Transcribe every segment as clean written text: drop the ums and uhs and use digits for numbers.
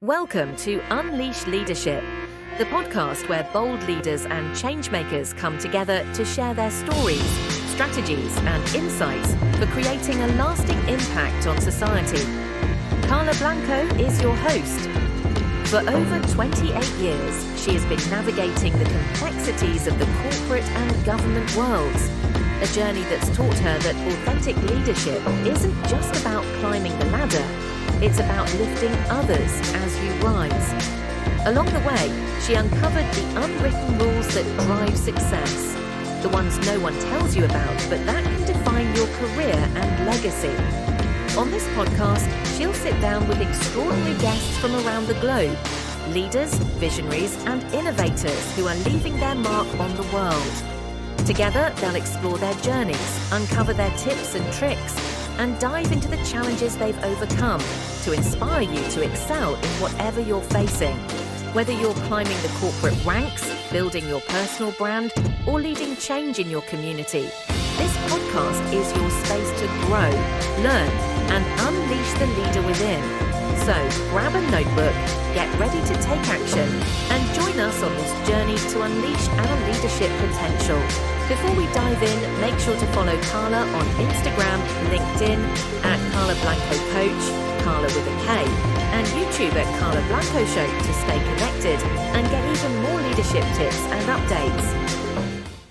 Welcome to Unleash Leadership, the podcast where bold leaders and changemakers come together to share their stories, strategies, and insights for creating a lasting impact on society. Carla Blanco is your host. For over 28 years, she has been navigating the complexities of the corporate and government worlds, a journey that's taught her that authentic leadership isn't just about climbing the ladder, it's about lifting others as you rise. Along the way, she uncovered the unwritten rules that drive success, the ones no one tells you about, but that can define your career and legacy. On this podcast, she'll sit down with extraordinary guests from around the globe, leaders, visionaries, and innovators who are leaving their mark on the world. Together, they'll explore their journeys, uncover their tips and tricks, and dive into the challenges they've overcome to inspire you to excel in whatever you're facing. Whether you're climbing the corporate ranks, building your personal brand, or leading change in your community, this podcast is your space to grow, learn, and unleash the leader within. So grab a notebook, get ready to take action, and join us on this journey to unleash our leadership potential. Before we dive in, make sure to follow Carla on Instagram, LinkedIn, at Carla Blanco Coach, Carla with a K, and YouTube at Carla Blanco Show to stay connected and get even more leadership tips and updates.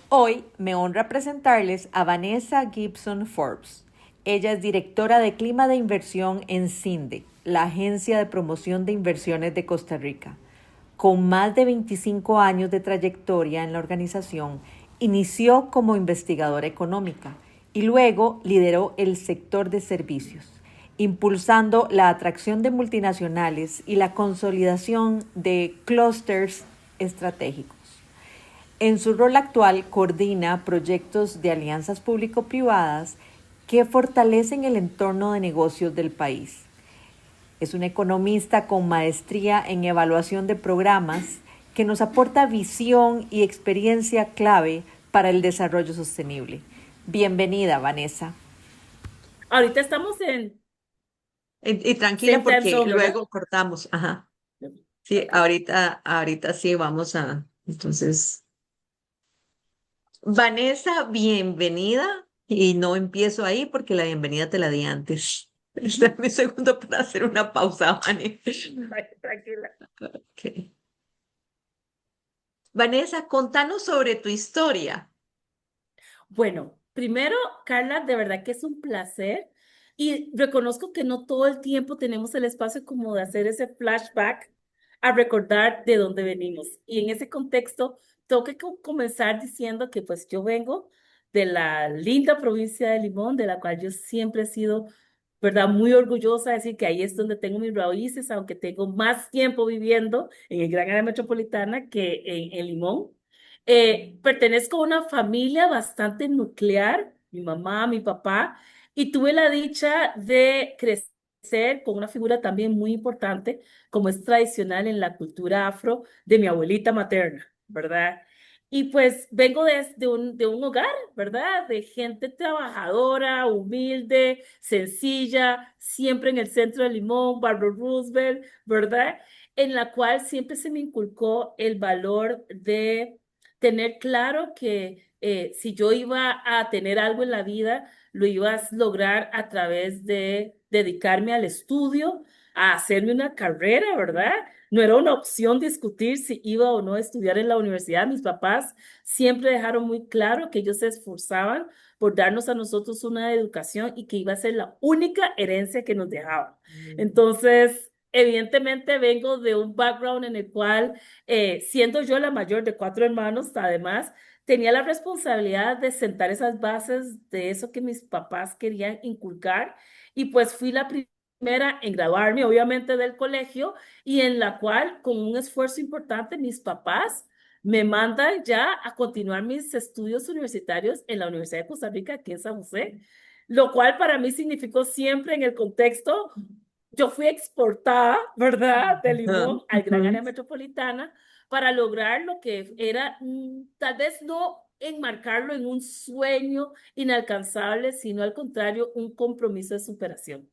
Hoy me honra presentarles a Vanessa Gibson Forbes. Ella es directora de Clima de Inversión en CINDE, la Agencia de Promoción de Inversiones de Costa Rica. Con más de 25 años de trayectoria en la organización, inició como investigadora económica y luego lideró el sector de servicios, impulsando la atracción de multinacionales y la consolidación de clústeres estratégicos. En su rol actual, coordina proyectos de alianzas público-privadas que fortalecen el entorno de negocios del país. Es una economista con maestría en evaluación de programas que nos aporta visión y experiencia clave para el desarrollo sostenible. Bienvenida, Vanessa. Ahorita estamos en... Y tranquila porque Zone, luego cortamos. Ajá. Sí, ahorita sí vamos a... Entonces, Vanessa, bienvenida. Y no empiezo ahí porque la bienvenida te la di antes. Dame un segundo para hacer una pausa, Vane. Tranquila. Okay. Vanessa, contanos sobre tu historia. Bueno, primero, Carla, de verdad que es un placer y reconozco que no todo el tiempo tenemos el espacio como de hacer ese flashback a recordar de dónde venimos. Y en ese contexto, tengo que comenzar diciendo que pues yo vengo de la linda provincia de Limón, de la cual yo siempre he sido, ¿verdad? Muy orgullosa de decir que ahí es donde tengo mis raíces, aunque tengo más tiempo viviendo en el gran área metropolitana que en Limón. Pertenezco a una familia bastante nuclear, mi mamá, mi papá, y tuve la dicha de crecer con una figura también muy importante, como es tradicional en la cultura afro, de mi abuelita materna, ¿verdad? Y pues vengo de un hogar, ¿verdad? De gente trabajadora, humilde, sencilla, siempre en el centro de Limón, Barrio Roosevelt, ¿verdad? En la cual siempre se me inculcó el valor de tener claro que si yo iba a tener algo en la vida, lo iba a lograr a través de dedicarme al estudio, a hacerme una carrera, ¿verdad? No era una opción discutir si iba o no a estudiar en la universidad. Mis papás siempre dejaron muy claro que ellos se esforzaban por darnos a nosotros una educación y que iba a ser la única herencia que nos dejaban. Entonces, evidentemente vengo de un background en el cual, siendo yo la mayor de 4 hermanos, además, tenía la responsabilidad de sentar esas bases de eso que mis papás querían inculcar y pues fui la primera en graduarme, obviamente, del colegio y en la cual, con un esfuerzo importante, mis papás me mandan ya a continuar mis estudios universitarios en la Universidad de Costa Rica, aquí en San José, lo cual para mí significó siempre en el contexto, yo fui exportada, ¿verdad?, de Limón al gran área metropolitana para lograr lo que era, tal vez no enmarcarlo en un sueño inalcanzable, sino al contrario, un compromiso de superación.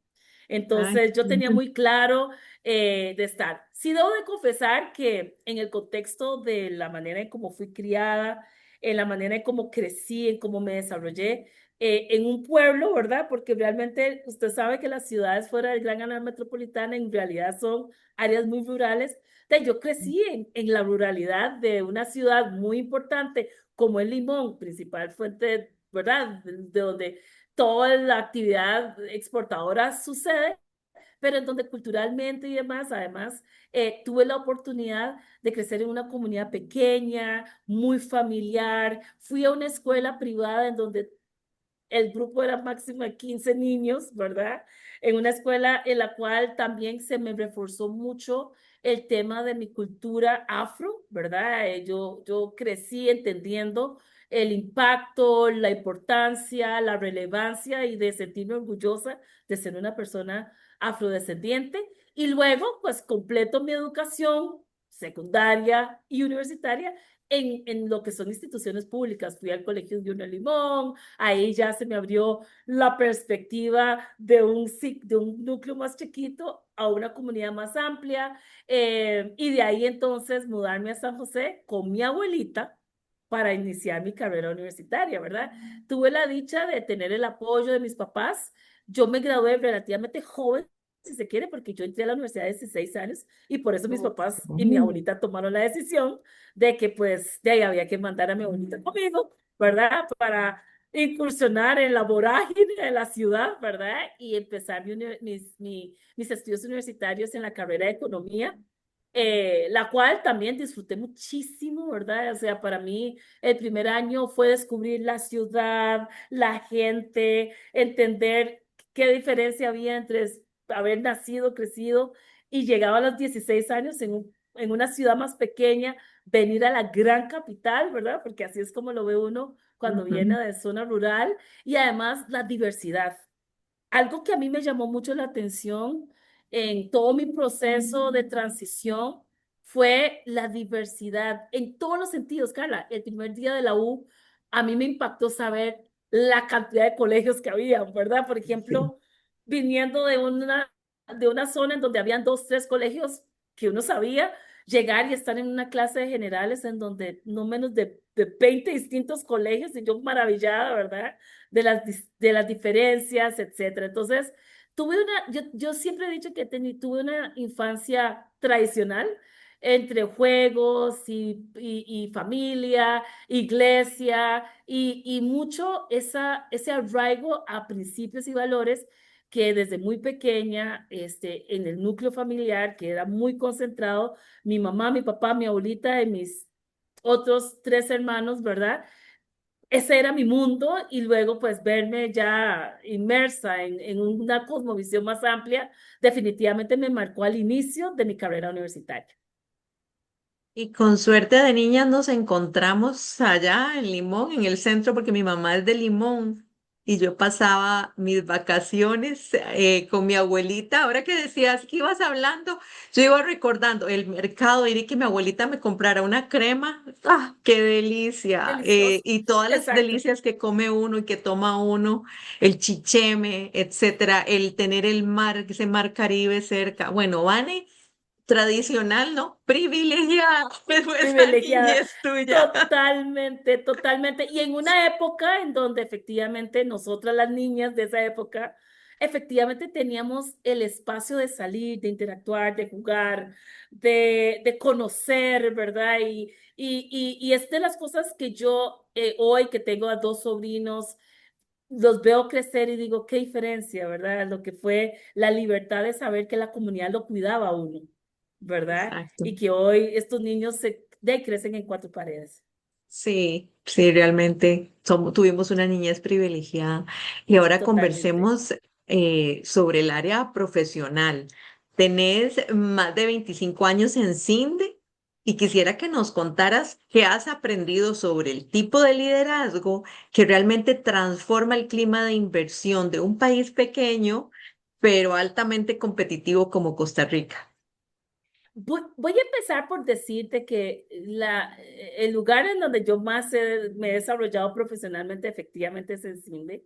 Ay, Entonces yo tenía muy claro de estar. Sí debo de confesar que en el contexto de la manera en cómo fui criada, en la manera en cómo crecí, en cómo me desarrollé, en un pueblo, ¿verdad? Porque realmente usted sabe que las ciudades fuera del gran área metropolitana en realidad son áreas muy rurales. Yo crecí en la ruralidad de una ciudad muy importante como el Limón, principal fuente, ¿verdad? De donde toda la actividad exportadora sucede, pero en donde culturalmente y demás, además, tuve la oportunidad de crecer en una comunidad pequeña, muy familiar. Fui a una escuela privada en donde el grupo era máximo de 15 niños, ¿verdad? En una escuela en la cual también se me reforzó mucho el tema de mi cultura afro, ¿verdad? Yo crecí entendiendo el impacto, la importancia, la relevancia y de sentirme orgullosa de ser una persona afrodescendiente. Y luego, pues, completo mi educación secundaria y universitaria en lo que son instituciones públicas. Fui al Colegio Junior Limón, ahí ya se me abrió la perspectiva de un núcleo más chiquito a una comunidad más amplia, y de ahí entonces mudarme a San José con mi abuelita para iniciar mi carrera universitaria, ¿verdad? Tuve la dicha de tener el apoyo de mis papás. Yo me gradué relativamente joven, si se quiere, porque yo entré a la universidad de 16 años y por eso mis papás y mi oh. abuelita tomaron la decisión de que pues de ahí había que mandar a mi abuelita conmigo, ¿verdad? Para incursionar en la vorágine de la ciudad, ¿verdad? Y empezar mis estudios universitarios en la carrera de economía, la cual también disfruté muchísimo, ¿verdad? O sea, para mí el primer año fue descubrir la ciudad, la gente, entender qué diferencia había entre haber nacido, crecido y llegado a los 16 años en una ciudad más pequeña, venir a la gran capital, ¿verdad? Porque así es como lo ve uno cuando viene Ujú. de zona rural y además la diversidad. Algo que a mí me llamó mucho la atención en todo mi proceso de transición fue la diversidad en todos los sentidos, Carla. El primer día de la U, a mí me impactó saber la cantidad de colegios que había, ¿verdad? Por Sí. ejemplo, viniendo de una zona en donde habían dos, tres colegios que uno sabía, llegar y estar en una clase de generales en donde no menos de 20 distintos colegios y yo maravillada, ¿verdad? De las diferencias, etcétera. Entonces, yo siempre he dicho que tuve una infancia tradicional entre juegos y familia, iglesia y mucho ese arraigo a principios y valores que desde muy pequeña, en el núcleo familiar, que era muy concentrado, mi mamá, mi papá, mi abuelita y mis otros tres hermanos, ¿verdad? Ese era mi mundo y luego pues verme ya inmersa en una cosmovisión más amplia, definitivamente me marcó al inicio de mi carrera universitaria. Y con suerte de niñas nos encontramos allá en Limón, en el centro, porque mi mamá es de Limón y yo pasaba mis vacaciones con mi abuelita. Ahora que decías que ibas hablando, yo iba recordando el mercado, ir y que mi abuelita me comprara una crema. ¡Ah, qué delicia! Delicioso. Y todas las Exacto. delicias que come uno y que toma uno, el chicheme, etcétera, el tener el mar, ese mar Caribe cerca. Bueno, Vane. Tradicional, ¿no? Privilegiada, fue esa Privilegiada. niñez tuya. Totalmente, totalmente. Y en una época en donde efectivamente nosotras las niñas de esa época, efectivamente teníamos el espacio de salir, de interactuar, de jugar, de conocer, ¿verdad? Y es de las cosas que yo hoy que tengo a dos sobrinos, los veo crecer y digo, qué diferencia, ¿verdad? Lo que fue la libertad de saber que la comunidad lo cuidaba a uno, ¿verdad? Exacto. Y que hoy estos niños crecen en cuatro paredes. Sí, sí, realmente tuvimos una niñez privilegiada. Y ahora Totalmente. conversemos sobre el área profesional. Tenés más de 25 años en CINDE y quisiera que nos contaras qué has aprendido sobre el tipo de liderazgo que realmente transforma el clima de inversión de un país pequeño, pero altamente competitivo como Costa Rica. Voy a empezar por decirte que el lugar en donde yo más me he desarrollado profesionalmente efectivamente es en CINDE.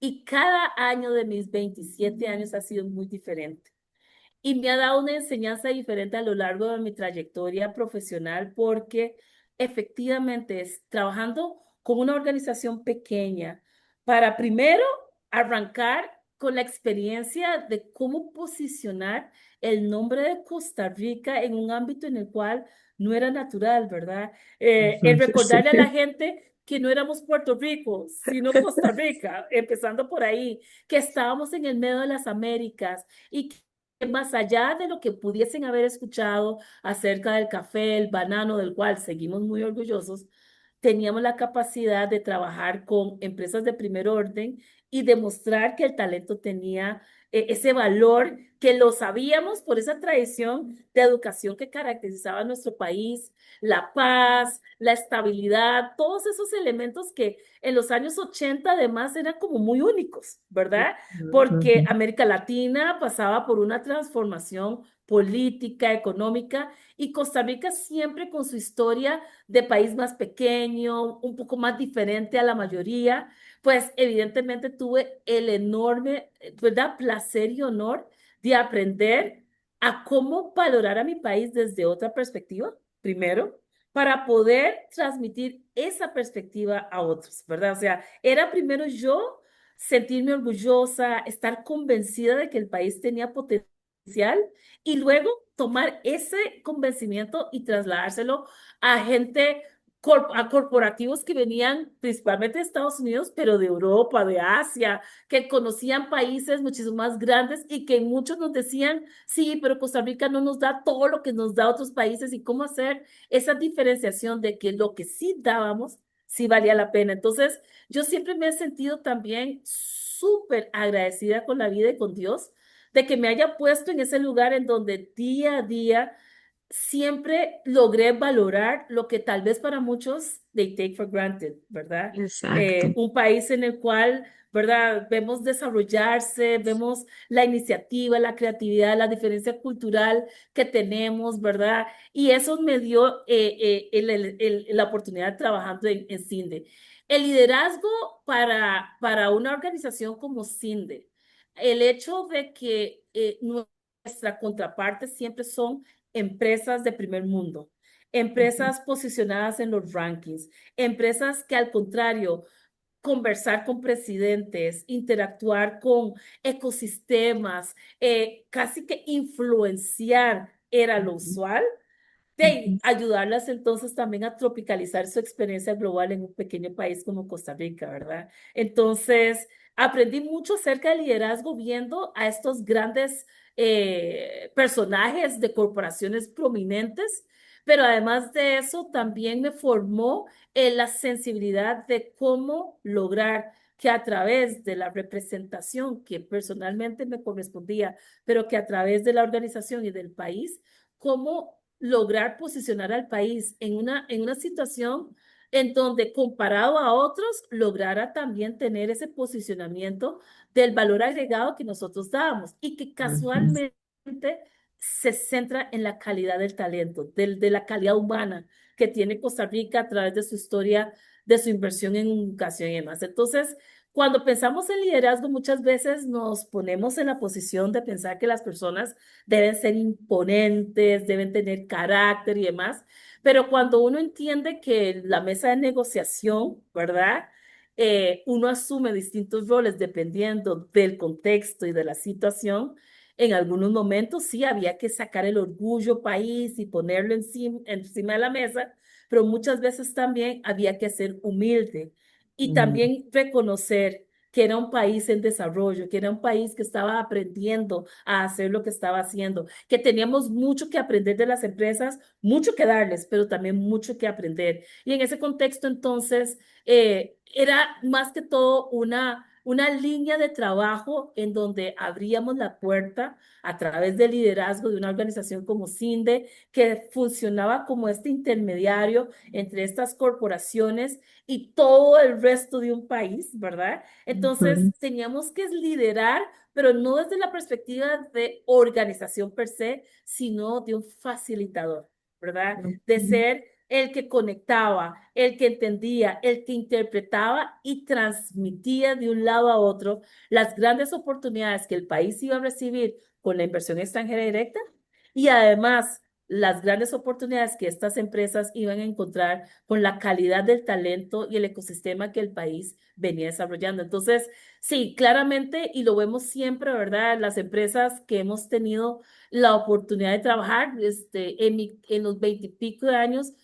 Y cada año de mis 27 años ha sido muy diferente. Y me ha dado una enseñanza diferente a lo largo de mi trayectoria profesional porque efectivamente es trabajando con una organización pequeña para primero arrancar con la experiencia de cómo posicionar el nombre de Costa Rica en un ámbito en el cual no era natural, ¿verdad? El recordarle a la Sí. gente que no éramos Puerto Rico, sino Costa Rica, empezando por ahí, que estábamos en el medio de las Américas y que más allá de lo que pudiesen haber escuchado acerca del café, el banano, del cual seguimos muy orgullosos, teníamos la capacidad de trabajar con empresas de primer orden y demostrar que el talento tenía ese valor, que lo sabíamos por esa tradición de educación que caracterizaba a nuestro país, la paz, la estabilidad, todos esos elementos que en los años 80 además eran como muy únicos, ¿verdad? Porque Ujú. América Latina pasaba por una transformación política, económica, y Costa Rica siempre con su historia de país más pequeño, un poco más diferente a la mayoría, pues evidentemente tuve el enorme, ¿verdad?, placer y honor de aprender a cómo valorar a mi país desde otra perspectiva, primero, para poder transmitir esa perspectiva a otros, ¿verdad? O sea, era primero yo sentirme orgullosa, estar convencida de que el país tenía potencial y luego tomar ese convencimiento y trasladárselo a gente, a corporativos que venían principalmente de Estados Unidos, pero de Europa, de Asia, que conocían países muchísimo más grandes y que muchos nos decían, sí, pero Costa Rica no nos da todo lo que nos da otros países y cómo hacer esa diferenciación de que lo que sí dábamos, sí valía la pena. Entonces, yo siempre me he sentido también súper agradecida con la vida y con Dios de que me haya puesto en ese lugar en donde día a día siempre logré valorar lo que tal vez para muchos they take for granted, ¿verdad? Exacto. Un país en el cual, ¿verdad? Vemos desarrollarse, vemos la iniciativa, la creatividad, la diferencia cultural que tenemos, ¿verdad? Y eso me dio la oportunidad trabajando en CINDE. El liderazgo para una organización como CINDE, el hecho de que nuestra contraparte siempre son empresas de primer mundo, Ujú. empresas posicionadas en los rankings, empresas que al contrario, conversar con presidentes, interactuar con ecosistemas, casi que influenciar era lo Ujú. usual, de Ujú. ayudarlas entonces también a tropicalizar su experiencia global en un pequeño país como Costa Rica, ¿verdad? Entonces, aprendí mucho acerca del liderazgo viendo a estos grandes personajes de corporaciones prominentes, pero además de eso también me formó la sensibilidad de cómo lograr que a través de la representación que personalmente me correspondía, pero que a través de la organización y del país, cómo lograr posicionar al país en una situación en donde comparado a otros lograra también tener ese posicionamiento del valor agregado que nosotros dábamos y que Ujú. casualmente se centra en la calidad del talento, de la calidad humana que tiene Costa Rica a través de su historia, de su inversión en educación y demás. Entonces, cuando pensamos en liderazgo, muchas veces nos ponemos en la posición de pensar que las personas deben ser imponentes, deben tener carácter y demás, pero cuando uno entiende que la mesa de negociación, ¿verdad? Uno asume distintos roles dependiendo del contexto y de la situación. En algunos momentos sí había que sacar el orgullo país y ponerlo encima de la mesa, pero muchas veces también había que ser humilde y Mm. también reconocer que era un país en desarrollo, que era un país que estaba aprendiendo a hacer lo que estaba haciendo, que teníamos mucho que aprender de las empresas, mucho que darles, pero también mucho que aprender. Y en ese contexto, entonces, era más que todo una línea de trabajo en donde abríamos la puerta a través del liderazgo de una organización como CINDE, que funcionaba como este intermediario entre estas corporaciones y todo el resto de un país, ¿verdad? Entonces, Ujú. teníamos que liderar, pero no desde la perspectiva de organización per se, sino de un facilitador, ¿verdad? De Ujú. ser el que conectaba, el que entendía, el que interpretaba y transmitía de un lado a otro las grandes oportunidades que el país iba a recibir con la inversión extranjera directa y además las grandes oportunidades que estas empresas iban a encontrar con la calidad del talento y el ecosistema que el país venía desarrollando. Entonces, sí, claramente, y lo vemos siempre, ¿verdad? Las empresas que hemos tenido la oportunidad de trabajar en los 20 y pico de años,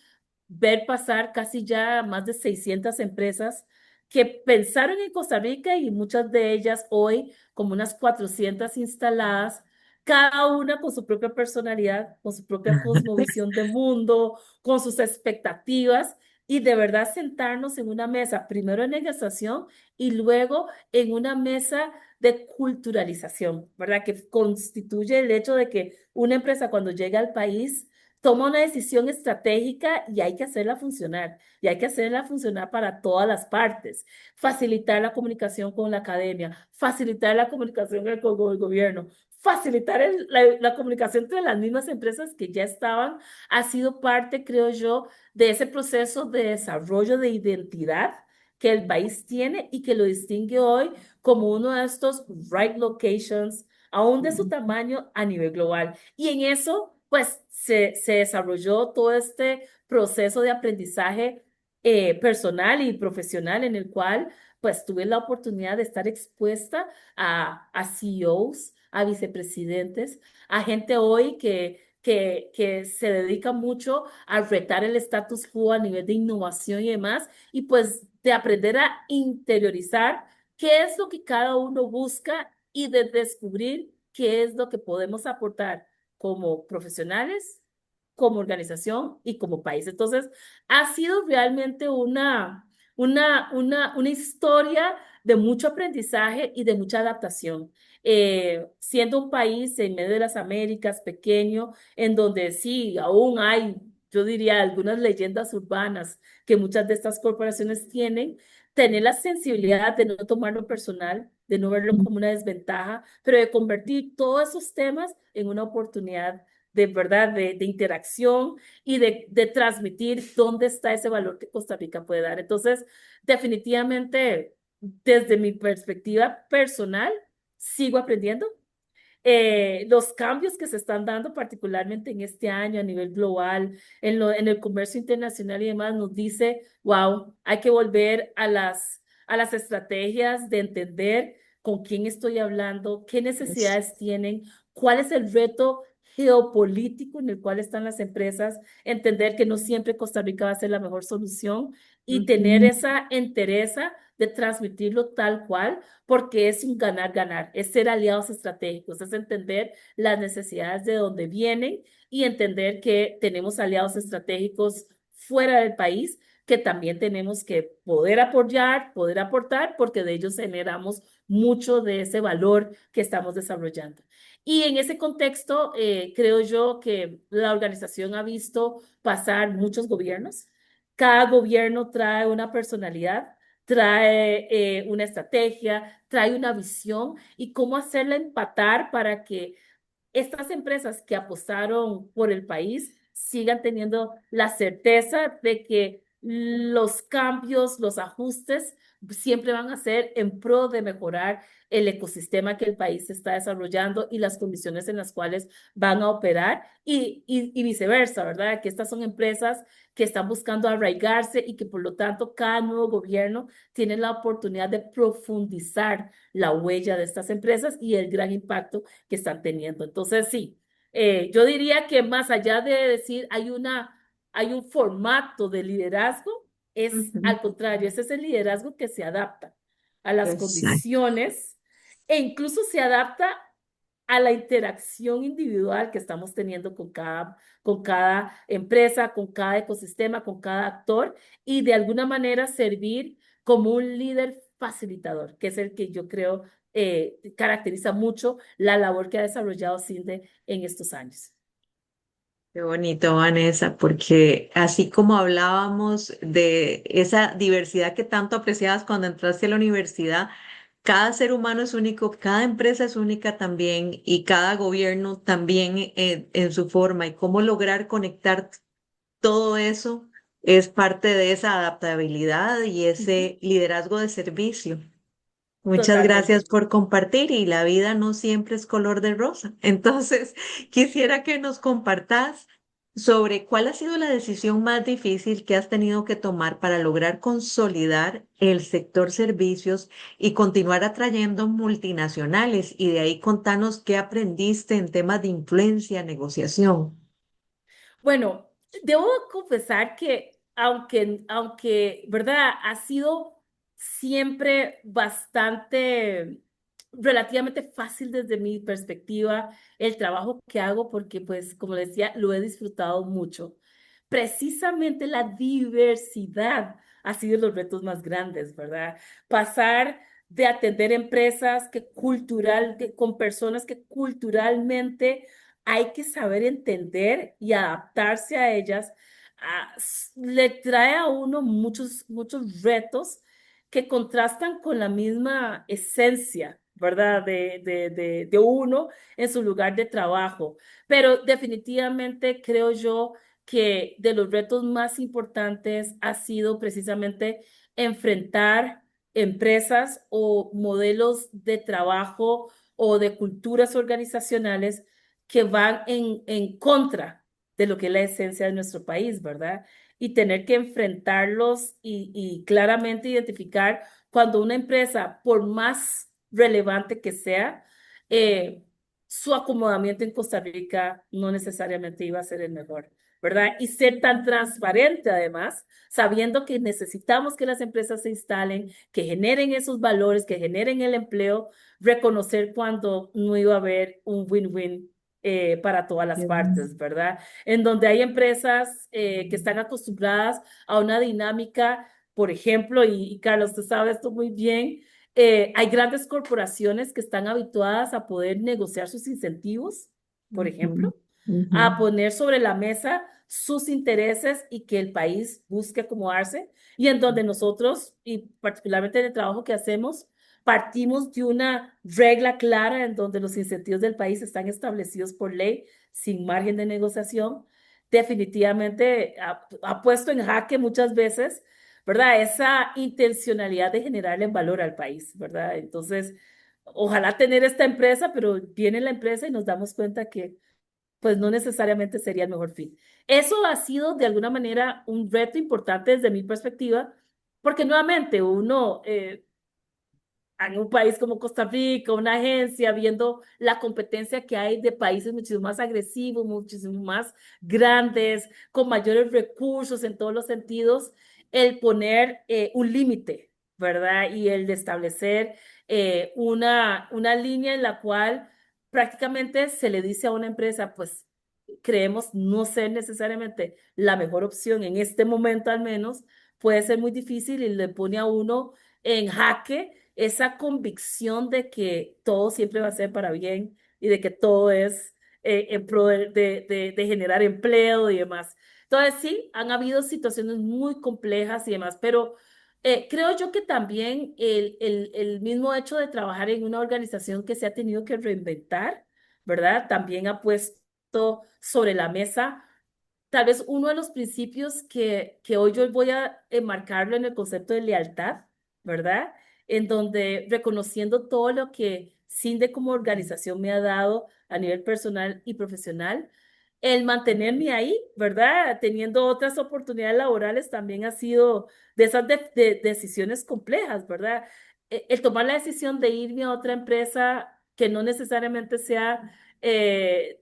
ver pasar casi ya más de 600 empresas que pensaron en Costa Rica y muchas de ellas hoy, como unas 400 instaladas, cada una con su propia personalidad, con su propia cosmovisión de mundo, con sus expectativas y de verdad sentarnos en una mesa, primero en negociación y luego en una mesa de culturalización, ¿verdad? Que constituye el hecho de que una empresa cuando llega al país toma una decisión estratégica y hay que hacerla funcionar, y hay que hacerla funcionar para todas las partes. Facilitar la comunicación con la academia, facilitar la comunicación con el gobierno, facilitar la comunicación entre las mismas empresas que ya estaban, ha sido parte, creo yo, de ese proceso de desarrollo de identidad que el país tiene y que lo distingue hoy como uno de estos right locations, aún de su tamaño a nivel global. Y en eso, pues, se desarrolló todo este proceso de aprendizaje personal y profesional en el cual, pues, tuve la oportunidad de estar expuesta a CEOs, a vicepresidentes, a gente hoy que se dedica mucho a retar el status quo a nivel de innovación y demás, y pues de aprender a interiorizar qué es lo que cada uno busca y de descubrir qué es lo que podemos aportar como profesionales, como organización y como país. Entonces, ha sido realmente una historia de mucho aprendizaje y de mucha adaptación. Siendo un país en medio de las Américas, pequeño, en donde sí, aún hay, yo diría, algunas leyendas urbanas que muchas de estas corporaciones tienen, tener la sensibilidad de no tomarlo personal, de no verlo como una desventaja, pero de convertir todos esos temas en una oportunidad de verdad, de interacción y de transmitir dónde está ese valor que Costa Rica puede dar. Entonces, definitivamente, desde mi perspectiva personal, sigo aprendiendo. Los cambios que se están dando, particularmente en este año a nivel global, en el comercio internacional y demás, nos dice, wow, hay que volver a las estrategias de entender con quién estoy hablando, qué necesidades tienen, cuál es el reto geopolítico en el cual están las empresas, entender que no siempre Costa Rica va a ser la mejor solución y tener esa entereza de transmitirlo tal cual, porque es un ganar-ganar, es ser aliados estratégicos, es entender las necesidades de dónde vienen y entender que tenemos aliados estratégicos fuera del país que también tenemos que poder apoyar, poder aportar, porque de ellos generamos mucho de ese valor que estamos desarrollando. Y en ese contexto, creo yo que la organización ha visto pasar muchos gobiernos. Cada gobierno trae una personalidad, trae una estrategia, trae una visión y cómo hacerla empatar para que estas empresas que apostaron por el país sigan teniendo la certeza de que los cambios, los ajustes siempre van a ser en pro de mejorar el ecosistema que el país está desarrollando y las condiciones en las cuales van a operar y viceversa, ¿verdad? Que estas son empresas que están buscando arraigarse y que por lo tanto cada nuevo gobierno tiene la oportunidad de profundizar la huella de estas empresas y el gran impacto que están teniendo. Entonces, sí, yo diría que más allá de decir hay un formato de liderazgo, es Ujú. al contrario, ese es el liderazgo que se adapta a las Exacto. condiciones e incluso se adapta a la interacción individual que estamos teniendo con cada empresa, con cada ecosistema, con cada actor y de alguna manera servir como un líder facilitador, que es el que yo creo caracteriza mucho la labor que ha desarrollado CINDE en estos años. Qué bonito, Vanessa, porque así como hablábamos de esa diversidad que tanto apreciabas cuando entraste a la universidad, cada ser humano es único, cada empresa es única también y cada gobierno también en su forma y cómo lograr conectar todo eso es parte de esa adaptabilidad y ese liderazgo de servicio. Muchas gracias Totalmente. por compartir y la vida no siempre es color de rosa. Entonces, quisiera que nos compartas sobre cuál ha sido la decisión más difícil que has tenido que tomar para lograr consolidar el sector servicios y continuar atrayendo multinacionales. Y de ahí contanos qué aprendiste en temas de influencia, negociación. Bueno, debo confesar que aunque, ¿verdad? Ha sido siempre bastante, relativamente fácil desde mi perspectiva el trabajo que hago porque, pues, como decía, lo he disfrutado mucho. Precisamente la diversidad ha sido los retos más grandes, ¿verdad? Pasar de atender empresas con personas que culturalmente hay que saber entender y adaptarse a ellas. Le trae a uno muchos retos que contrastan con la misma esencia, ¿verdad? De uno en su lugar de trabajo. Pero definitivamente creo yo que de los retos más importantes ha sido precisamente enfrentar empresas o modelos de trabajo o de culturas organizacionales que van en contra de lo que es la esencia de nuestro país, ¿verdad? Y tener que enfrentarlos y claramente identificar cuando una empresa, por más relevante que sea, su acomodamiento en Costa Rica no necesariamente iba a ser el mejor, ¿verdad? Y ser tan transparente además, sabiendo que necesitamos que las empresas se instalen, que generen esos valores, que generen el empleo, reconocer cuando no iba a haber un win-win para todas las partes, ¿verdad? En donde hay empresas que están acostumbradas a una dinámica, por ejemplo, y Carlos, tú sabes esto muy bien, hay grandes corporaciones que están habituadas a poder negociar sus incentivos, por Ujú, ejemplo, ujú, a poner sobre la mesa sus intereses y que el país busque acomodarse, y en donde nosotros, y particularmente en el trabajo que hacemos, partimos de una regla clara en donde los incentivos del país están establecidos por ley sin margen de negociación. Definitivamente ha puesto en jaque muchas veces, ¿verdad? Esa intencionalidad de generarle valor al país, ¿verdad? Entonces, ojalá tener esta empresa, pero viene la empresa y nos damos cuenta que pues no necesariamente sería el mejor fin. Eso ha sido de alguna manera un reto importante desde mi perspectiva, porque nuevamente uno en un país como Costa Rica, una agencia, viendo la competencia que hay de países muchísimo más agresivos, muchísimo más grandes, con mayores recursos en todos los sentidos, el poner un límite, ¿verdad? Y el de establecer una línea en la cual prácticamente se le dice a una empresa, pues creemos no ser necesariamente la mejor opción en este momento al menos, puede ser muy difícil y le pone a uno en jaque esa convicción de que todo siempre va a ser para bien y de que todo es en pro de generar empleo y demás. Entonces, sí, han habido situaciones muy complejas y demás, pero creo yo que también el mismo hecho de trabajar en una organización que se ha tenido que reinventar, ¿verdad? También ha puesto sobre la mesa tal vez uno de los principios que hoy yo voy a enmarcarlo en el concepto de lealtad, ¿verdad? En donde reconociendo todo lo que CINDE como organización me ha dado a nivel personal y profesional, el mantenerme ahí, ¿verdad? Teniendo otras oportunidades laborales también ha sido de esas decisiones complejas, ¿verdad? El tomar la decisión de irme a otra empresa que no necesariamente sea de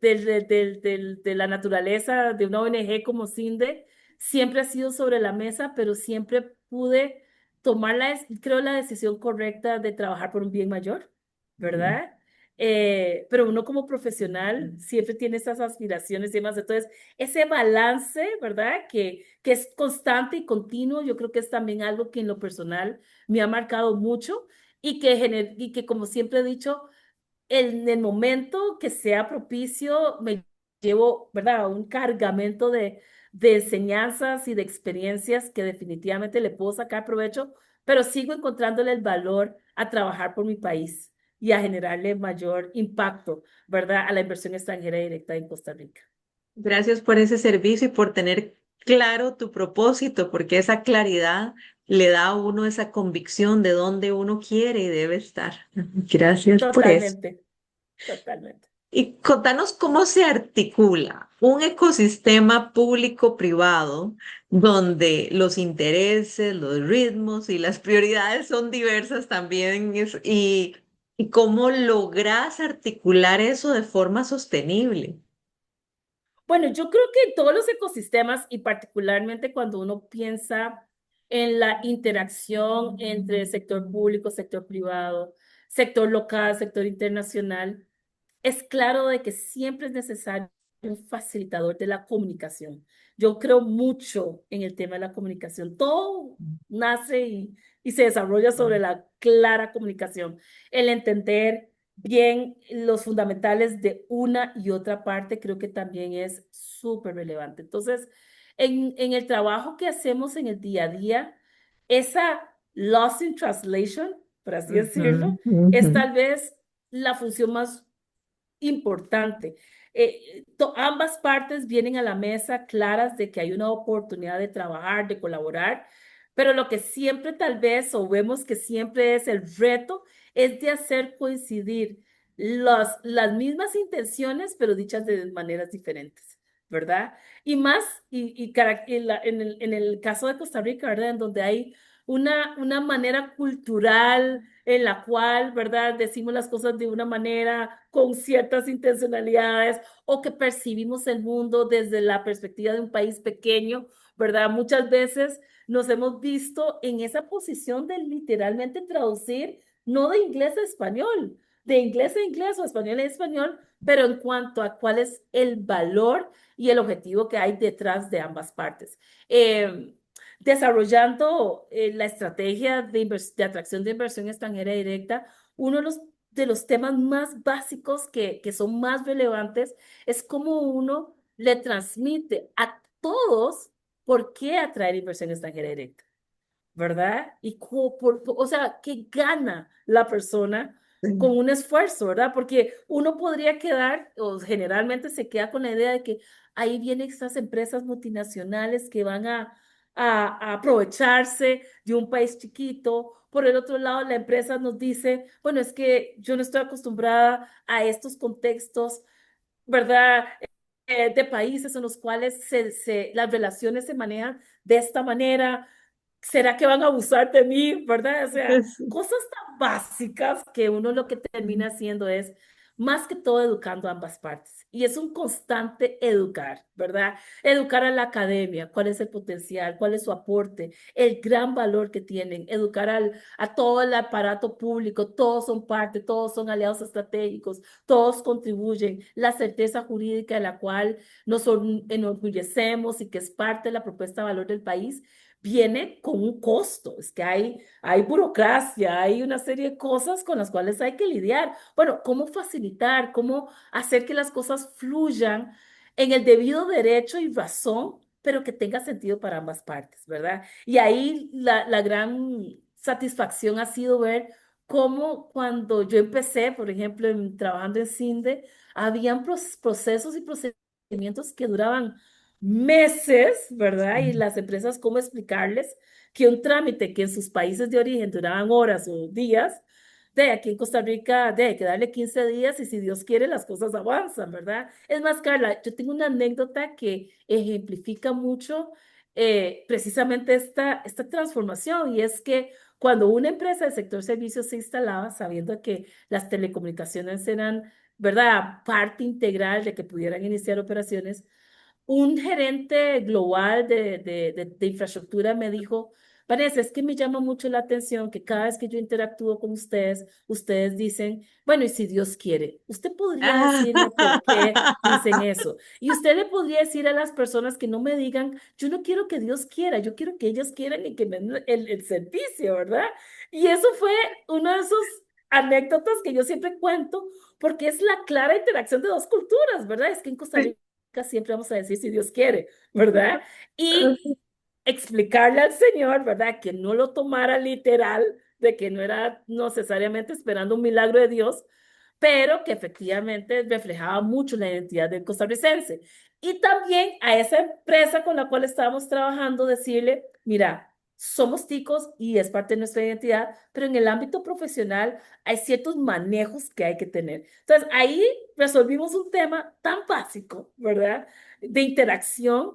la naturaleza de una ONG como CINDE, siempre ha sido sobre la mesa, pero siempre pude tomar creo, la decisión correcta de trabajar por un bien mayor, ujú. ¿verdad? Pero uno como profesional siempre tiene esas aspiraciones y demás. Entonces, ese balance, ¿verdad? Que es constante y continuo, yo creo que es también algo que en lo personal me ha marcado mucho y que como siempre he dicho, en el momento que sea propicio, me llevo, ¿verdad? Un cargamento de enseñanzas y de experiencias que definitivamente le puedo sacar provecho, pero sigo encontrándole el valor a trabajar por mi país y a generarle mayor impacto, ¿verdad? A la inversión extranjera directa en Costa Rica. Gracias por ese servicio y por tener claro tu propósito, porque esa claridad le da a uno esa convicción de dónde uno quiere y debe estar. Gracias por eso. Totalmente, totalmente. Y contanos cómo se articula un ecosistema público-privado donde los intereses, los ritmos y las prioridades son diversas también y cómo logras articular eso de forma sostenible. Bueno, yo creo que en todos los ecosistemas y particularmente cuando uno piensa en la interacción entre sector público, sector privado, sector local, sector internacional, es claro de que siempre es necesario un facilitador de la comunicación. Yo creo mucho en el tema de la comunicación. Todo nace y se desarrolla sobre la clara comunicación, el entender bien los fundamentales de una y otra parte, creo que también es súper relevante. Entonces, en el trabajo que hacemos en el día a día, esa loss in translation, por así decirlo, Ujú, ujú. es tal vez la función más importante. Ambas partes vienen a la mesa claras de que hay una oportunidad de trabajar, de colaborar, pero lo que siempre tal vez, o vemos que siempre es el reto, es de hacer coincidir las mismas intenciones, pero dichas de maneras diferentes, ¿verdad? Y más, en el caso de Costa Rica, ¿verdad? En donde hay una manera cultural en la cual, ¿verdad? Decimos las cosas de una manera con ciertas intencionalidades o que percibimos el mundo desde la perspectiva de un país pequeño, ¿verdad? Muchas veces nos hemos visto en esa posición de literalmente traducir, no de inglés a español, de inglés a inglés o español a español, pero en cuanto a cuál es el valor y el objetivo que hay detrás de ambas partes. Desarrollando la estrategia de atracción de inversión extranjera directa, uno de los temas más básicos que son más relevantes es cómo uno le transmite a todos por qué atraer inversión extranjera directa, ¿verdad? Y o sea, ¿qué gana la persona con un esfuerzo, ¿verdad? Porque uno podría quedar, o generalmente se queda con la idea de que ahí vienen estas empresas multinacionales que van a aprovecharse de un país chiquito. Por el otro lado, la empresa nos dice, bueno, es que yo no estoy acostumbrada a estos contextos, ¿verdad? De países en los cuales las relaciones se manejan de esta manera. ¿Será que van a abusar de mí? ¿Verdad? O sea, Pues, cosas tan básicas que uno lo que termina haciendo es más que todo educando a ambas partes. Y es un constante educar, ¿verdad? Educar a la academia, cuál es el potencial, cuál es su aporte, el gran valor que tienen, educar a todo el aparato público, todos son parte, todos son aliados estratégicos, todos contribuyen, la certeza jurídica de la cual nos enorgullecemos y que es parte de la propuesta de valor del país viene con un costo. Es que hay burocracia, hay una serie de cosas con las cuales hay que lidiar. Bueno, ¿cómo facilitar, cómo hacer que las cosas fluyan en el debido derecho y razón, pero que tenga sentido para ambas partes, ¿verdad? Y ahí la gran satisfacción ha sido ver cómo cuando yo empecé, por ejemplo, trabajando en CINDE, habían procesos y procedimientos que duraban meses, ¿verdad? Y las empresas, ¿cómo explicarles que un trámite que en sus países de origen duraban horas o días, de aquí en Costa Rica, de hay que darle 15 días y si Dios quiere las cosas avanzan, ¿verdad? Es más, Carla, yo tengo una anécdota que ejemplifica mucho precisamente esta transformación y es que cuando una empresa del sector servicios se instalaba, sabiendo que las telecomunicaciones eran, ¿verdad?, parte integral de que pudieran iniciar operaciones, un gerente global de infraestructura me dijo, Vanessa, es que me llama mucho la atención que cada vez que yo interactúo con ustedes, ustedes dicen, bueno, y si Dios quiere, usted podría decirme por qué dicen eso. Y usted le podría decir a las personas que no me digan, yo no quiero que Dios quiera, yo quiero que ellos quieran y que me den el servicio, ¿verdad? Y eso fue uno de esos anécdotas que yo siempre cuento porque es la clara interacción de dos culturas, ¿verdad? Es que en Costa Rica siempre vamos a decir si Dios quiere, ¿verdad? Y explicarle al Señor, ¿verdad? Que no lo tomara literal, de que no era necesariamente esperando un milagro de Dios, pero que efectivamente reflejaba mucho la identidad del costarricense. Y también a esa empresa con la cual estábamos trabajando, decirle, mira, somos ticos y es parte de nuestra identidad, pero en el ámbito profesional hay ciertos manejos que hay que tener. Entonces, ahí resolvimos un tema tan básico, ¿verdad? De interacción,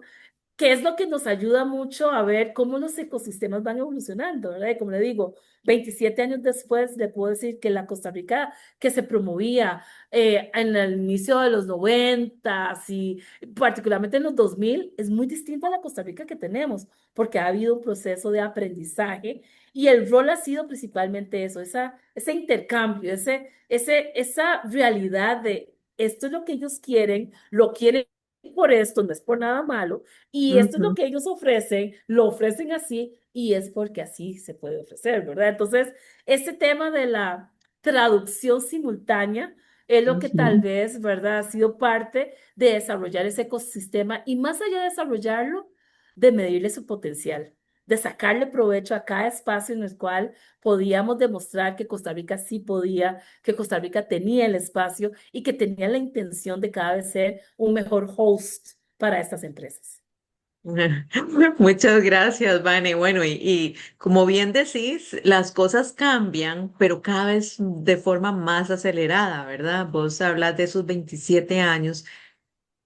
que es lo que nos ayuda mucho a ver cómo los ecosistemas van evolucionando, ¿verdad? Y como le digo, 27 años después, le puedo decir que la Costa Rica que se promovía en el inicio de los 90 y particularmente en los 2000 es muy distinta a la Costa Rica que tenemos, porque ha habido un proceso de aprendizaje y el rol ha sido principalmente eso, ese intercambio, esa realidad de esto es lo que ellos quieren, lo quieren por esto, no es por nada malo, y esto es lo Ujú, que ellos ofrecen, lo ofrecen así y es porque así se puede ofrecer, ¿verdad? Entonces, este tema de la traducción simultánea es lo que tal ujú. vez, ¿verdad? Ha sido parte de desarrollar ese ecosistema y más allá de desarrollarlo, de medirle su potencial, de sacarle provecho a cada espacio en el cual podíamos demostrar que Costa Rica sí podía, que Costa Rica tenía el espacio y que tenía la intención de cada vez ser un mejor host para estas empresas. Muchas gracias, Vane. Bueno, y como bien decís, las cosas cambian, pero cada vez de forma más acelerada, ¿verdad? Vos hablas de esos 27 años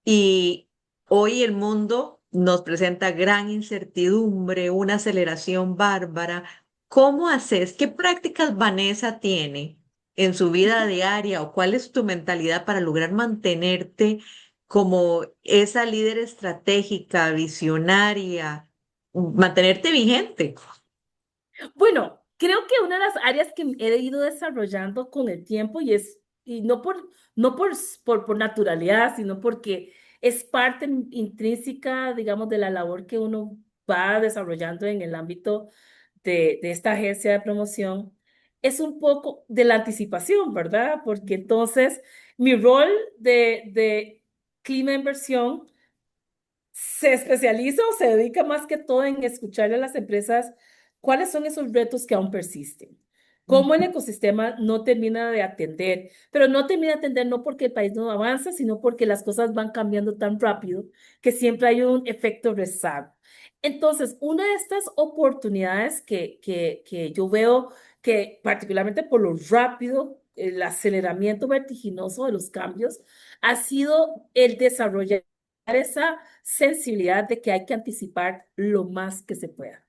y hoy el mundo nos presenta gran incertidumbre, una aceleración bárbara. ¿Cómo haces? ¿Qué prácticas Vanessa tiene en su vida Ujú. diaria o cuál es tu mentalidad para lograr mantenerte como esa líder estratégica, visionaria, mantenerte vigente? Bueno, creo que una de las áreas que he ido desarrollando con el tiempo y no por naturalidad, sino porque es parte intrínseca, digamos, de la labor que uno va desarrollando en el ámbito de esta agencia de promoción, es un poco de la anticipación, ¿verdad? Porque entonces mi rol de clima de inversión se especializa o se dedica más que todo en escucharle a las empresas cuáles son esos retos que aún persisten. Cómo el ecosistema no termina de atender, pero no termina de atender no porque el país no avanza, sino porque las cosas van cambiando tan rápido que siempre hay un efecto rezago. Entonces, una de estas oportunidades que yo veo que particularmente por lo rápido, el aceleramiento vertiginoso de los cambios, ha sido el desarrollar esa sensibilidad de que hay que anticipar lo más que se pueda.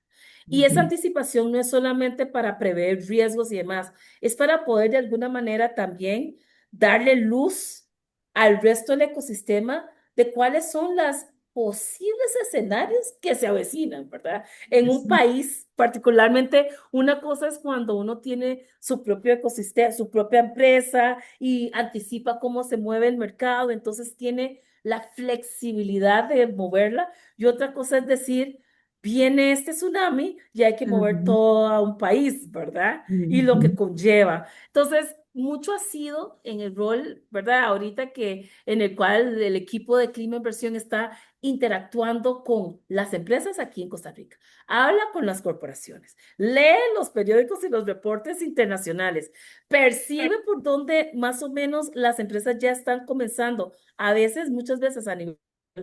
Y esa Ujú, anticipación no es solamente para prever riesgos y demás, es para poder de alguna manera también darle luz al resto del ecosistema de cuáles son las posibles escenarios que se avecinan, ¿verdad? En un ujú, país, particularmente, una cosa es cuando uno tiene su propio ecosistema, su propia empresa y anticipa cómo se mueve el mercado, entonces tiene la flexibilidad de moverla. Y otra cosa es decir, viene este tsunami y hay que mover ujú, todo a un país, ¿verdad? Y lo que ujú. conlleva. Entonces, mucho ha sido en el rol, ¿verdad? Ahorita que en el cual el equipo de Clima Inversión está interactuando con las empresas aquí en Costa Rica. Habla con las corporaciones, lee los periódicos y los reportes internacionales, percibe por dónde más o menos las empresas ya están comenzando, a veces, muchas veces a nivel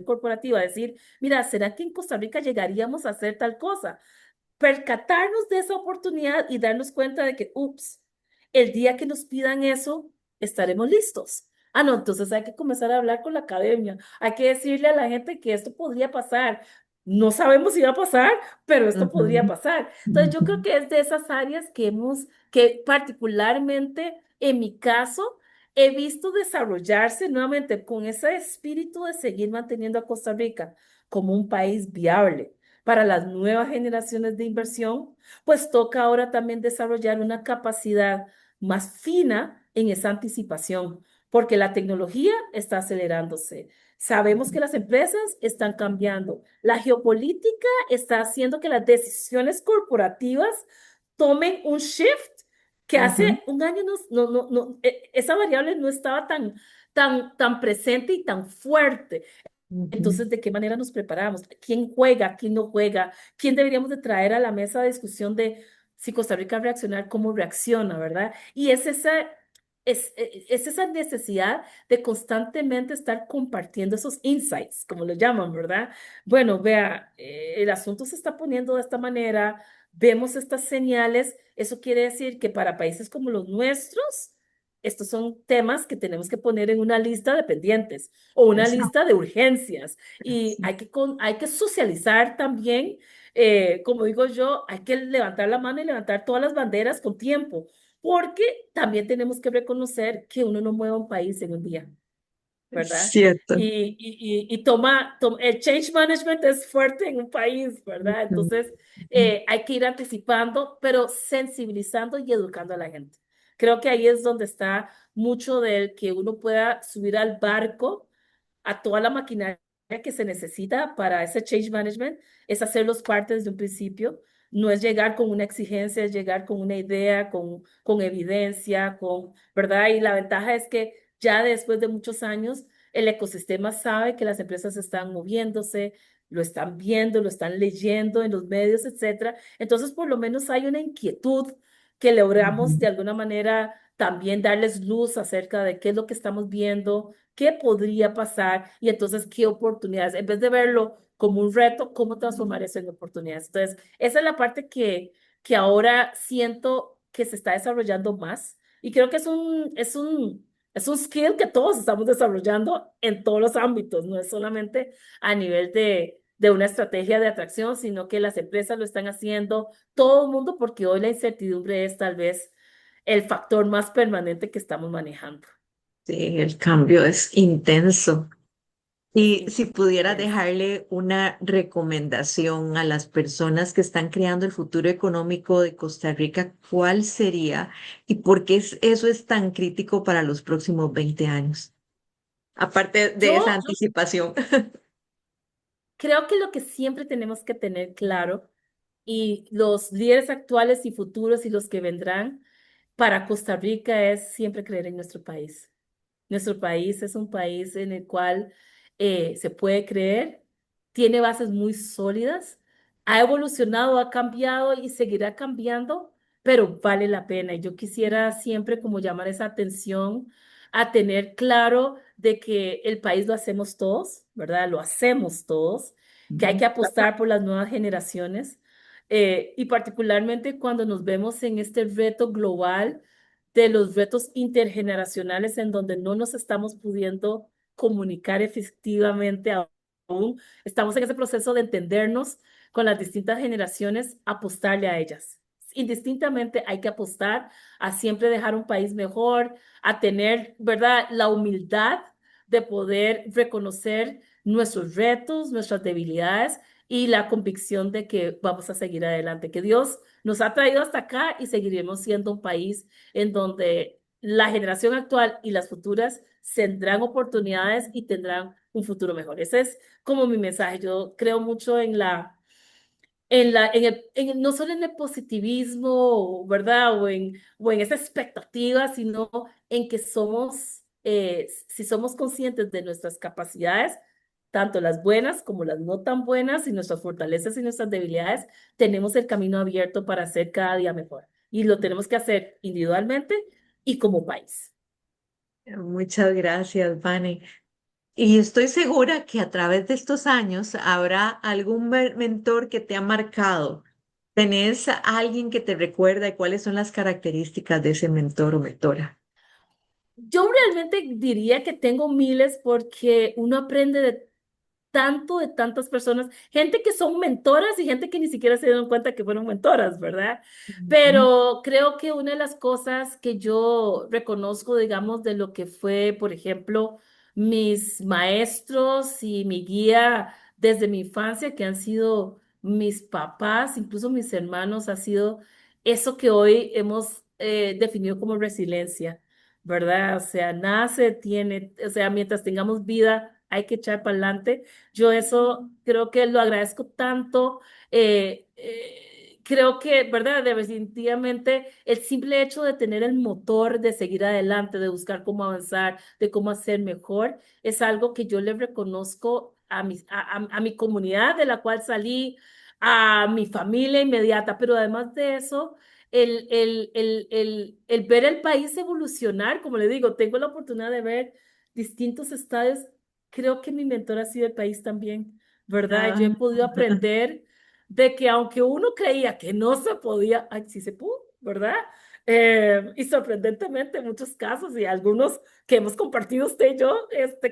corporativo, a decir, mira, ¿será que en Costa Rica llegaríamos a hacer tal cosa? Percatarnos de esa oportunidad y darnos cuenta de que, ups, el día que nos pidan eso, estaremos listos. Ah, no, entonces hay que comenzar a hablar con la academia. Hay que decirle a la gente que esto podría pasar. No sabemos si va a pasar, pero esto podría Ujú, pasar. Entonces, yo ujú. creo que es de esas áreas que particularmente en mi caso, he visto desarrollarse nuevamente con ese espíritu de seguir manteniendo a Costa Rica como un país viable para las nuevas generaciones de inversión, pues toca ahora también desarrollar una capacidad más fina en esa anticipación, porque la tecnología está acelerándose. Sabemos que las empresas están cambiando. La geopolítica está haciendo que las decisiones corporativas tomen un shift que Ujú, hace un año esa variable no estaba tan presente y tan fuerte. ujú. Entonces, ¿de qué manera nos preparamos? ¿Quién juega? ¿Quién no juega? ¿Quién deberíamos de traer a la mesa de discusión de si Costa Rica reaccionar, cómo reacciona, verdad? Y es es esa necesidad de constantemente estar compartiendo esos insights, como lo llaman, ¿verdad? Bueno, vea, el asunto se está poniendo de esta manera, vemos estas señales, eso quiere decir que para países como los nuestros, estos son temas que tenemos que poner en una lista de pendientes o una lista de urgencias y hay que socializar también, como digo yo, hay que levantar la mano y levantar todas las banderas con tiempo porque también tenemos que reconocer que uno no mueve un país en un día, ¿verdad? Cierto. El change management es fuerte en un país, ¿verdad? Entonces, hay que ir anticipando, pero sensibilizando y educando a la gente. Creo que ahí es donde está mucho del que uno pueda subir al barco a toda la maquinaria que se necesita para ese change management, es hacerlos parte desde un principio. No es llegar con una exigencia, es llegar con una idea, con evidencia, ¿verdad? Y la ventaja es que ya después de muchos años, el ecosistema sabe que las empresas están moviéndose, lo están viendo, lo están leyendo en los medios, etcétera. Entonces, por lo menos hay una inquietud que logramos de alguna manera también darles luz acerca de qué es lo que estamos viendo, qué podría pasar y entonces qué oportunidades. En vez de verlo como un reto, cómo transformar eso en oportunidades. Entonces, esa es la parte que ahora siento que se está desarrollando más y creo que es un skill que todos estamos desarrollando en todos los ámbitos, no es solamente a nivel de una estrategia de atracción, sino que las empresas lo están haciendo, todo el mundo, porque hoy la incertidumbre es tal vez el factor más permanente que estamos manejando. Sí, el cambio es intenso. Y Sí, si pudiera intenso. dejarle una recomendación a las personas que están creando el futuro económico de Costa Rica, ¿cuál sería y por qué eso es tan crítico para los próximos 20 años? Aparte de esa Yo anticipación. creo que lo que siempre tenemos que tener claro y los líderes actuales y futuros y los que vendrán para Costa Rica es siempre creer en nuestro país. Nuestro país es un país en el cual se puede creer, tiene bases muy sólidas, ha evolucionado, ha cambiado y seguirá cambiando, pero vale la pena. Y yo quisiera siempre como llamar esa atención a tener claro de que el país lo hacemos todos, ¿verdad? Lo hacemos todos, que hay que apostar por las nuevas generaciones y particularmente cuando nos vemos en este reto global de los retos intergeneracionales en donde no nos estamos pudiendo comunicar efectivamente aún. Estamos en ese proceso de entendernos con las distintas generaciones, apostarle a ellas. Indistintamente hay que apostar a siempre dejar un país mejor, a tener, ¿verdad?, la humildad de poder reconocer nuestros retos, nuestras debilidades y la convicción de que vamos a seguir adelante, que Dios nos ha traído hasta acá y seguiremos siendo un país en donde la generación actual y las futuras tendrán oportunidades y tendrán un futuro mejor. Ese es como mi mensaje. Yo creo mucho no solo en el positivismo, ¿verdad? O en esa expectativa, sino en que si somos conscientes de nuestras capacidades, tanto las buenas como las no tan buenas, y nuestras fortalezas y nuestras debilidades, tenemos el camino abierto para hacer cada día mejor. Y lo tenemos que hacer individualmente y como país. Muchas gracias, Vane. Y estoy segura que a través de estos años habrá algún mentor que te ha marcado. ¿Tenés a alguien que te recuerda y cuáles son las características de ese mentor o mentora? Yo realmente diría que tengo miles porque uno aprende de tanto de tantas personas, gente que son mentoras y gente que ni siquiera se dieron cuenta que fueron mentoras, ¿verdad? Ujú. Pero creo que una de las cosas que yo reconozco, digamos, de lo que fue, por ejemplo, mis maestros y mi guía desde mi infancia, que han sido mis papás, incluso mis hermanos, ha sido eso que hoy hemos definido como resiliencia. ¿Verdad? O sea, nada se detiene, o sea, mientras tengamos vida, hay que echar para adelante. Yo eso creo que lo agradezco tanto. Creo que, ¿verdad? Definitivamente el simple hecho de tener el motor de seguir adelante, de buscar cómo avanzar, de cómo hacer mejor, es algo que yo le reconozco a mi comunidad de la cual salí, a mi familia inmediata, pero además de eso, el ver el país evolucionar, como le digo, tengo la oportunidad de ver distintos estados. Creo que mi mentor ha sido el país también, ¿verdad? Yo he Ah, podido aprender de que aunque uno creía que no se podía, ay, sí se pudo, ¿verdad? Y sorprendentemente en muchos casos y algunos que hemos compartido usted y yo,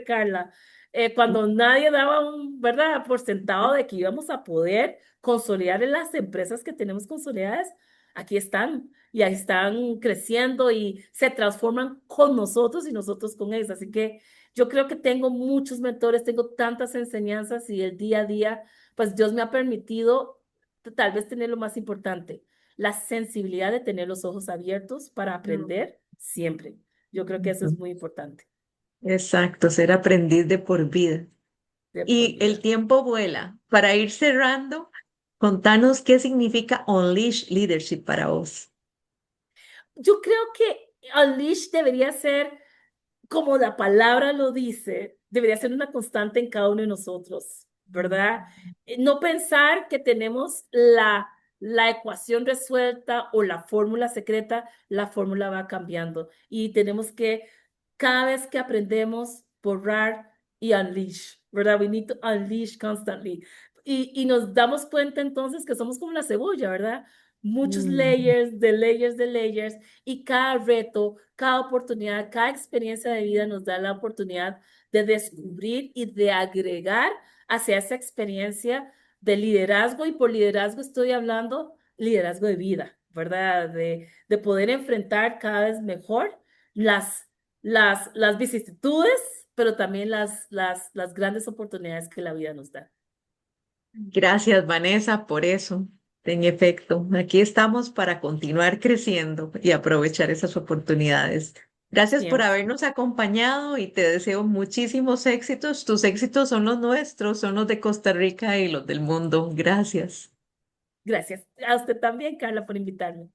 Carla, cuando nadie daba un, ¿verdad?, por sentado de que íbamos a poder consolidar en las empresas que tenemos consolidadas, aquí están y ahí están creciendo y se transforman con nosotros y nosotros con ellos. Así que yo creo que tengo muchos mentores, tengo tantas enseñanzas y el día a día, pues Dios me ha permitido tal vez tener lo más importante, la sensibilidad de tener los ojos abiertos para aprender siempre. Yo creo que eso es muy importante exacto, ser aprendiz de por vida. de por Y el vida. tiempo vuela. Para ir cerrando, contanos qué significa Unleash Leadership para vos. Yo creo que Unleash debería ser, como la palabra lo dice, debería ser una constante en cada uno de nosotros, ¿verdad? No pensar que tenemos la ecuación resuelta o la fórmula secreta, la fórmula va cambiando y tenemos que, cada vez que aprendemos, borrar y unleash, ¿verdad? We need to unleash constantly. Y nos damos cuenta entonces que somos como la cebolla, ¿verdad? Muchos Mm. layers de layers de layers y cada reto, cada oportunidad, cada experiencia de vida nos da la oportunidad de descubrir y de agregar hacia esa experiencia de liderazgo y por liderazgo estoy hablando liderazgo de vida, ¿verdad? De poder enfrentar cada vez mejor las, las vicisitudes, pero también las grandes oportunidades que la vida nos da. Gracias, Vanessa, por eso. En efecto, aquí estamos para continuar creciendo y aprovechar esas oportunidades. Gracias por Siempre. habernos acompañado y te deseo muchísimos éxitos. Tus éxitos son los nuestros, son los de Costa Rica y los del mundo. Gracias. Gracias. A usted también, Carla, por invitarme.